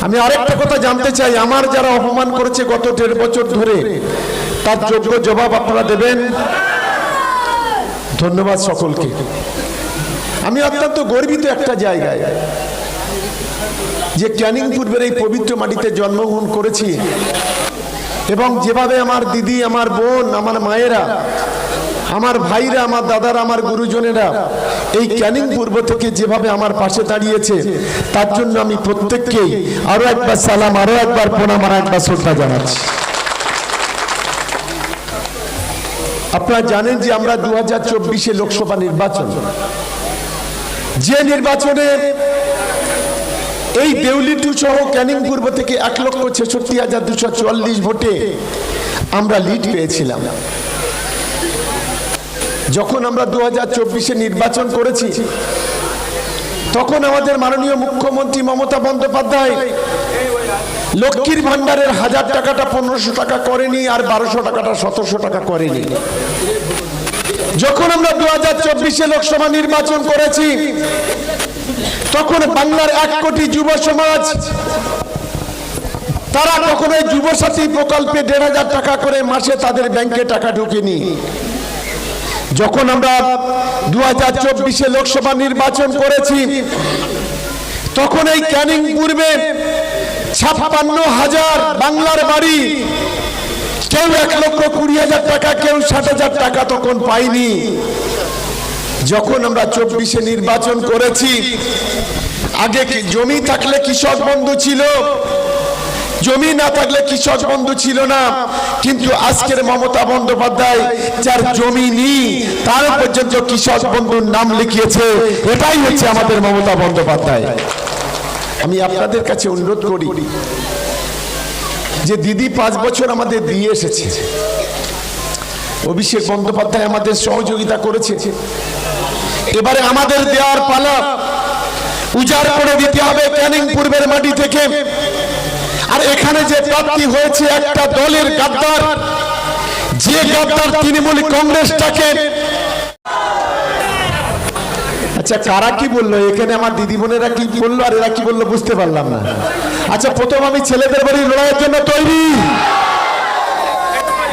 আমি আরেকটা কথা জানতে চাই, আমার যারা অপমান করেছে গত 1.5 বছর ধরে, তার যোগ্য জবাব আপনারা দেবেন। ধন্যবাদ সকলকে। আমি অত্যন্ত গর্বিত একটা জায়গায় যে ক্যানিং পূর্বের এই পবিত্র মাটিতে জন্মগ্রহণ করেছি, এবং যেভাবে আমার দিদি, আমার বোন, আমার মায়েরা, আমার ভাইরা, আমার দাদারা, আমার গুরুজনেরা এই ক্যানিং পূর্ব থেকে যেভাবে আমার পাশে দাঁড়িয়েছে, তার জন্য আমি প্রত্যেককেই আরো একবার সালাম, আরো একবার প্রণাম, আর একবার শ্রদ্ধা জানাচ্ছি। আপনারা জানেন যে আমরা 2024 লোকসভা নির্বাচন, যে নির্বাচনে এই দেউলিটু সহ ক্যানিং পূর্ব থেকে 1,66,244 ভোটে আমরা লিড পেয়েছিলাম। যখন আমরা 2024 নির্বাচন করেছি, তখন আমাদের মাননীয় মুখ্যমন্ত্রী মমতা বন্দ্যোপাধ্যায় লক্ষ্মীর ভান্ডারের 1000 টাকাটা 1500 টাকা করেনি, আর 1200 টাকাটা 1700 টাকা করেনি। যখন আমরা 2024 লোকসভা নির্বাচন করেছি, তখন বাংলার 1 কোটি যুব সমাজ তারা কখনোই যুবসাথী প্রকল্পে 1500 টাকা করে মাসে তাদের ব্যাংকে টাকা ঢুকেনি। যখন আমরা 2024 লোকসভা নির্বাচন করেছি, তখন এই ক্যানিং পূর্বে 56,000 বাংলার বাড়ি, কেউ 1,20,000 টাকা, কেউ 60,000 টাকা তখন পাইনি। যখন আমরা 24 নির্বাচন করেছি, আগে কি জমি থাকলে কৃষক বন্ধু ছিল, জমি না থাকলে কৃষক বন্ধু ছিল না, কিন্তু আজকের মমতা বন্দ্যোপাধ্যায় যার জমি নেই তার পর্যন্ত কৃষক বন্ধুর নাম লিখিয়েছে। এটাই হচ্ছে আমাদের মমতা বন্দ্যোপাধ্যায়। আমি আপনাদের কাছে অনুরোধ করি যে দিদি 5 বছর আমাদের দিয়ে এসেছে, অভিষেক বন্দ্যোপাধ্যায় আমাদের সহযোগিতা করেছে, এবারে আমাদের দেওয়ার পালা, উজাড় করে দিতে হবে ক্যানিং পূর্বের মাটি থেকে। আর এখানে যে প্রাপ্তি হয়েছে একটা দলের গাদ্দার, যে গাদ্দার তৃণমূল কংগ্রেসটাকে। আচ্ছা, কারা কি বললো এখানে? আমার দিদি বোনেরা কি বললো আর এরা কি বললো বুঝতে পারলাম না। আচ্ছা, প্রথম আমি ছেলেদের বলি লড়াইয়ের জন্য তৈরি।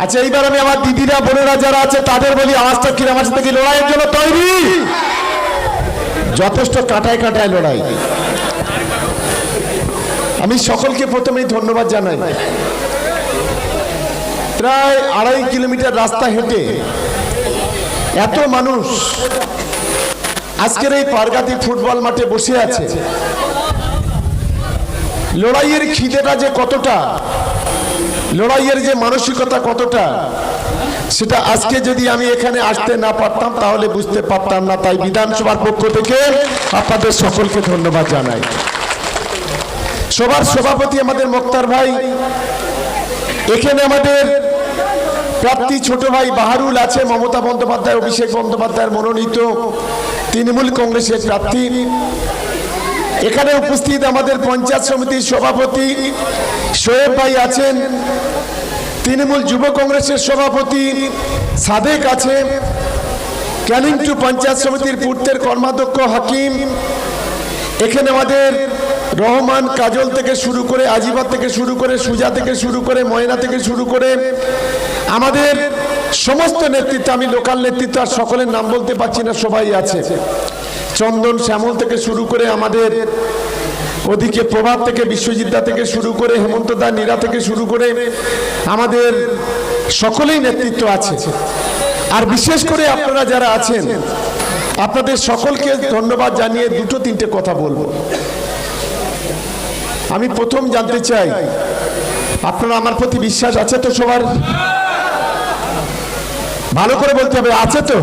আচ্ছা, এইবার আমি আমার দিদিরা বোনেরা যারা আছে তাদের বলি আওয়াজটা কিরম আছে দেখি, লড়াইয়ের জন্য তৈরি। যথেষ্ট কাটায় কাটায় লড়াই। আমি সকলকে প্রথমেই ধন্যবাদ জানাই। প্রায় 2.5 কিলোমিটার রাস্তা হেঁটে এত মানুষ আজকের এই পারগাতি ফুটবল মাঠে বসে আছে। লড়াইয়ের খিদেটা যে কতটা, লড়াইয়ের যে মানসিকতা কতটা, সেটা আজকে যদি আমি এখানে আসতে না পারতাম তাহলে বুঝতে পারতাম না। তাই বিধানসভার পক্ষ থেকে আপনাদের সকলকে ধন্যবাদ জানাই। সবার সভাপতি আমাদের মোক্তার ভাই, এখানে আমাদের প্রার্থী ছোট ভাই বাহারুল আছে, মমতা বন্দ্যোপাধ্যায়, অভিষেক বন্দ্যোপাধ্যায়ের মনোনীত তৃণমূল কংগ্রেসের প্রার্থী। এখানে উপস্থিত আমাদের পঞ্চায়েত সমিতির সভাপতি শোয়েব ভাই আছেন, তৃণমূল যুব কংগ্রেসের সভাপতি সাদেক আছে, ক্যানিং 2 পঞ্চায়েত সমিতির পূর্তের কর্মাধ্যক্ষ হাকিম, এখানে আমাদের রহমান, কাজল থেকে শুরু করে, আজিবা থেকে শুরু করে, সুজা থেকে শুরু করে, ময়না থেকে শুরু করে আমাদের সমস্ত নেতৃত্ব, আমি লোকাল নেতৃত্ব আর সকলের নাম বলতে পারছি না, সবাই আছে। চন্দন, শ্যামল থেকে শুরু করে আমাদের ওদিকে প্রভাত থেকে, বিশ্বজিৎদা থেকে শুরু করে, হেমন্ত দা, নীরা থেকে শুরু করে আমাদের সকলেই নেতৃত্ব আছে। আর বিশেষ করে আপনারা যারা আছেন, আপনাদের সকলকে ধন্যবাদ জানিয়ে 2-3টে কথা বলবো। আমি প্রথম জানতে চাই, আপনারা আমার প্রতি বিশ্বাস আছে তো? সবার ভালো করে বলতে হবে, আছে তো?